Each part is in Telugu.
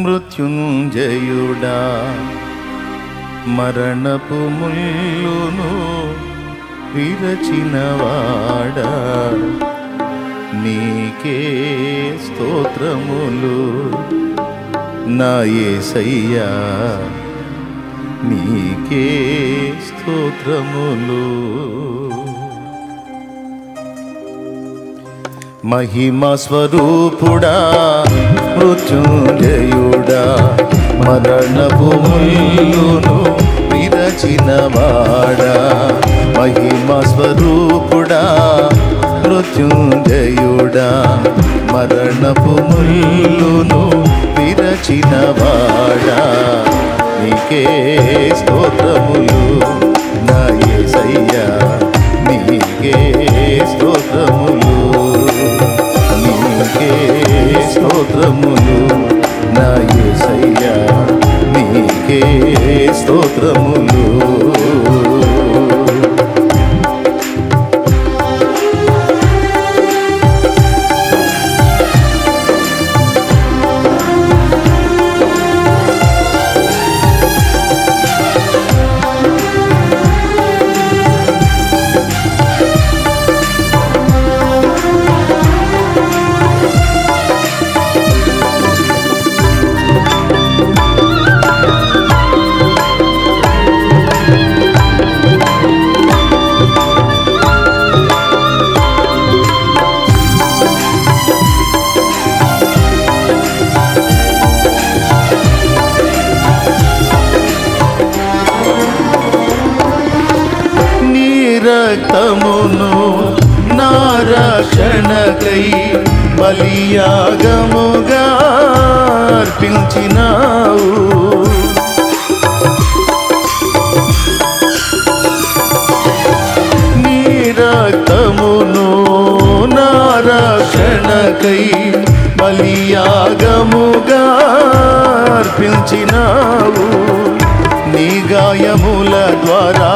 మృత్యుంజయుడా మరణపు ముల్లును విరచినవాడా నీకే స్తోత్రములు నా యేసయ్యా నీకే స్తోత్రములు. మహిమ స్వరూపుడా మృత్యుంజయుడా మరణపు ముల్లును విరచినవాడా మహిమ స్వరూపుడా మృత్యుంజయుడా మరణపు ముల్లును విరచినవాడా నీకే స్తోత్రములు నా యేసయ్యా నీకే స్తోత్రములు నీకే స్తోత్రములు నా యేసయ్యా నీకే స్తోత్రములు. రక్తమును నా రక్షణకై బలియాగముగా అర్పించినావు. నీ రక్తమును నా రక్షణకై బలియాగముగా అర్పించినావు. నీ గాయముల ద్వారా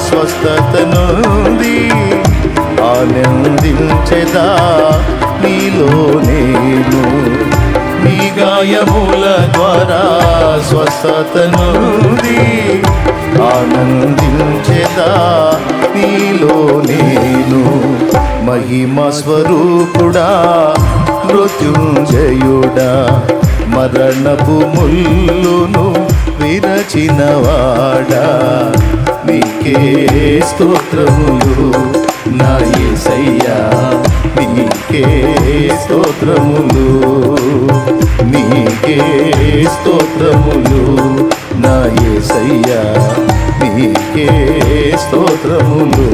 స్వస్థత నుండి ఆనందించెదా నీలో నేను. నీ గాయముల ద్వారా స్వస్థత నుండి ఆనందించెదా నీలో నేను. మహిమ స్వరూపుడా మృత్యుంజయుడా మరణపు ముల్లును విరచినవాడా నీకే స్తోత్రములు నా యేసయ్యా నీకే స్తోత్రములు నీకే స్తోత్రములు నా యేసయ్యా నీకే స్తోత్రములు.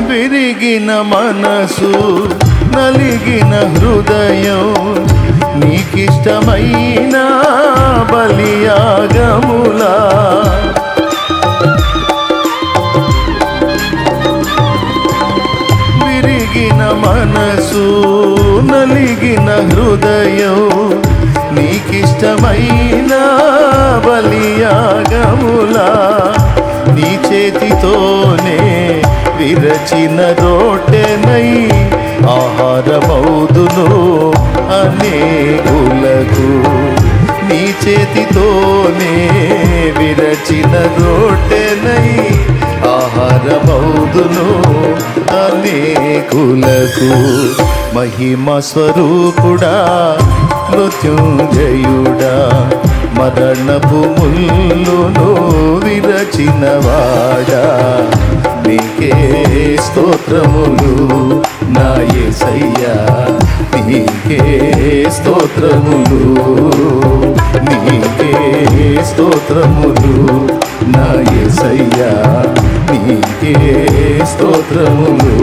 విరిగిన మనసు నలిగిన హృదయం నీకిష్టమైన బలియాగములా. విరిగిన మనసు నలిగిన హృదయం నీకిష్టమైన బలియాగములా. నీ చేతితోనే విరచిన రోటెనై ఆహారమౌదును అనేకులకు. నీ చేతితోనే విరచిన రోటెనై ఆహారమౌదును అనేకులకు. మహిమ స్వరూపుడా మృత్యుంజయుడా మరణపు ముల్లును విరచినవాడా నీకే స్తోత్రములు నా యేసయ్యా నీకే స్తోత్రములు, నీకే స్తోత్రములు నా యేసయ్యా, నీకే స్తోత్రములు.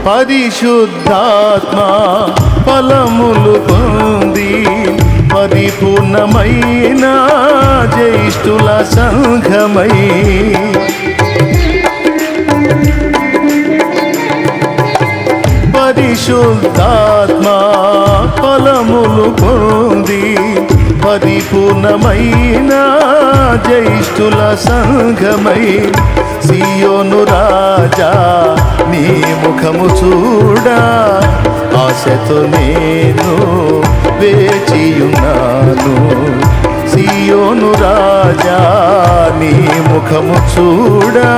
పరిశుద్ధాత్మ ఫలములు పొంది పరిపూర్ణమైన జ్యేష్ఠుల సంఘమై పరిశుద్ధాత్మ ఫలములు పొంది పరిపూర్ణమైన జ్యేష్ఠుల సంఘమై సియోను రాజా నీ ముఖము చూడా ఆశతో నేను వేచియున్నాను. సియోను రాజా నీ ముఖము చూడా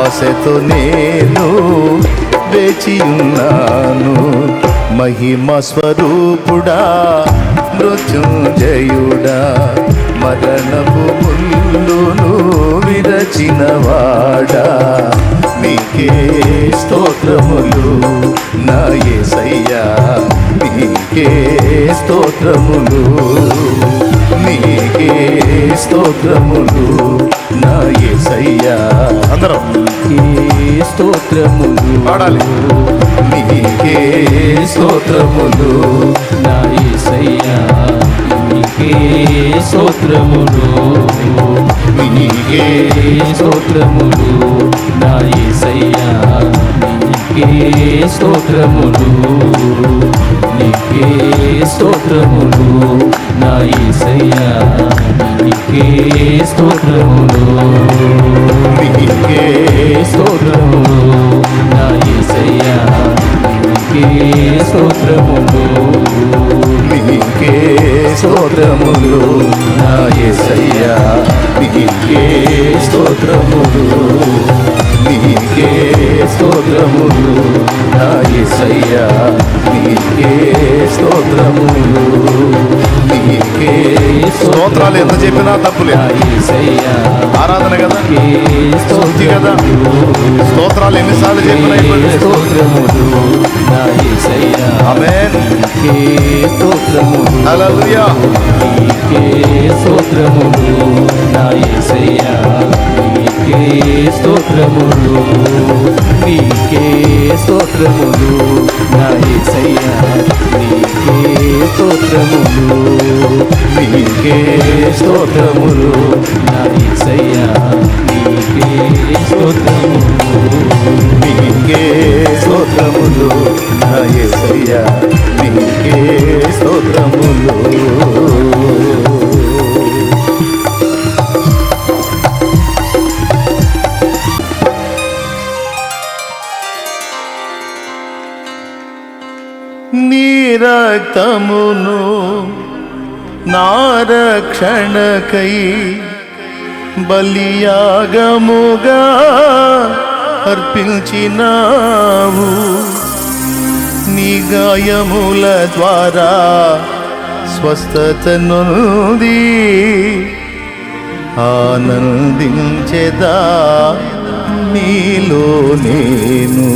ఆశతో నేను వేచియున్నాను. మహిమ స్వరూపుడా మృత్యుంజయుడా మరణపు ముల్లును విరచినవాడా నీకే స్తోత్రములు నా యేసయ్యా, నీకే స్తోత్రములు, నీకే స్తోత్రములు నా యేసయ్యా. అందరం నీకే స్తోత్రములు పాడాలి. నీకే స్తోత్రములు నా యేసయ్యా, నీకే స్తోత్రములు, నీకే స్తోత్రములు నా యేసయ్యా, నీకే స్తోత్రములు, నీకే స్తోత్రములు నా యేసయ్యా, నీకే స్తోత్రములు, నీకే స్తోత్రములు నా యేసయ్యా, నీకే స్తోత్రములు, నీకే స్తోత్రములు నా యేసయ్యా, నీకే స్తోత్రములు, నీకే స్తోత్రములు నా యేసయ్యా, నీకే స్తోత్రములు, నీకే స్తోత్రాలు ఎంత చెప్పినా తప్పులే. ఆరాధన కదా, స్తుతి కదా, స్తోత్రాలు ఎన్నిసార్లు చెప్పినా స్తోత్రములు నా యేసయ్యా, ఆమేన్. నీకే స్తోత్రములు, హల్లెలూయా. నీకే స్తోత్రములు నా యేసయ్యా, నీకే స్తోత్రములు, నీకే స్తోత్రములు నా యేసయ్యా, నీకే స్తోత్రములు, నీకే స్తోత్రములు నా యేసయ్యా, నీకే స్తోత్రములు, నీకే స్తోత్రములు నా యేసయ్యా, నీకే స్తోత్రములు. నీ రక్తమును నా రక్షణకై బలియాగముగా అర్పించినావు. నీ గాయముల ద్వారా స్వస్థత నొంది ఆనందించెదా నీలో నేను.